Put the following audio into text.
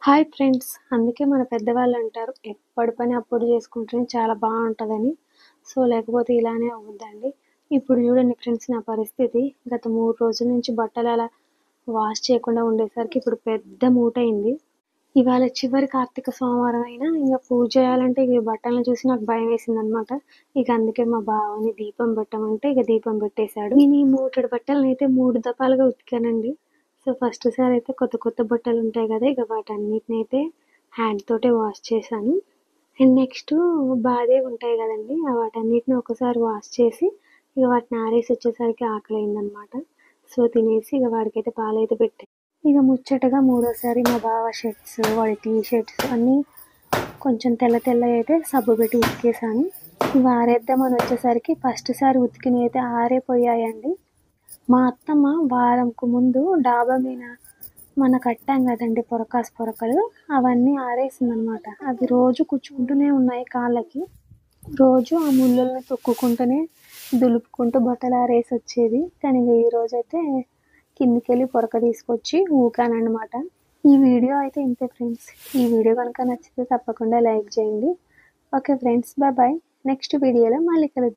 Hi friends! అందుకే మన పెద్దవాళ్ళంటారు, ఎప్పటి పని అప్పుడు చేసుకుంటేనే చాలా బావుంటదని. లేకపోతే ఇలానే అవుద్దండి. ఇప్పుడు చూడండి ఫ్రెండ్స్, నా పరిస్థితి గత 3 రోజుల నుంచి బట్టలు అలా వాష్ చేయకుండా ఉండేసరికి ఇప్పుడు పెద్ద మూటయింది. ఇవాళ చివరి కార్తీక సోమవారం అయినా ఇంక పూజ చేయాలంటే ఈ బట్టలను చూసి నాకు భయమేసిందనమాట. అందుకే మా బావని దీపం పెట్టమంటే దీపం పెట్టేశాడు. నేను ఈ మూటెడు బట్టలనైతే 3 దఫాలుగా ఉతికానండి. ఫస్ట్ సారి అయితే కొత్త కొత్త బట్టలు ఉంటాయి కదా! వాటన్నిటిని అయితే హ్యాండ్ తోటే వాష్ చేశాను. అండ్ నెక్స్ట్ బాధేవి ఉంటాయి కదండీ! వాటన్నిటిని ఒకసారి వాష్ చేసి వాటిని ఆరేసి వచ్చేసరికి ఆకలైందనమాట. తినేసి వాడికైతే పాలైతే పెట్టా. ముచ్చటగా మూడోసారి మా బావ షర్ట్స్, వాడి టీ షర్ట్స్ అన్నీ కొంచెం తెల్ల తెల్లగా అయితే సబ్బు పెట్టి ఉతికేసాను. ఆరేద్దామని వచ్చేసరికి ఫస్ట్ సారి ఉతికినవి అయితే ఆరిపోయాయండి. మా అత్తమ్మ వారంకు ముందు డాబా మీద మన కట్టాం కదండి పొరకలు, అవన్నీ ఆరేసిందనమాట. అవి రోజు కుచ్చుకుంటూనే ఉన్నాయి కాళ్ళకి. రోజు ఆ ముళ్ళలను తొక్కుకుంటూనే దులుపుకుంటూ బట్టలు ఆరేసి వచ్చేది. కానీ ఈరోజైతే కిందికెళ్ళి పొరక తీసుకొచ్చి ఊకానమాట. ఈ వీడియో అయితే ఇంతే ఫ్రెండ్స్. ఈ వీడియో కనుక నచ్చితే తప్పకుండా లైక్ చేయండి. Okay friends, bye. నెక్స్ట్ వీడియోలో మళ్ళీ కలుద్దాం.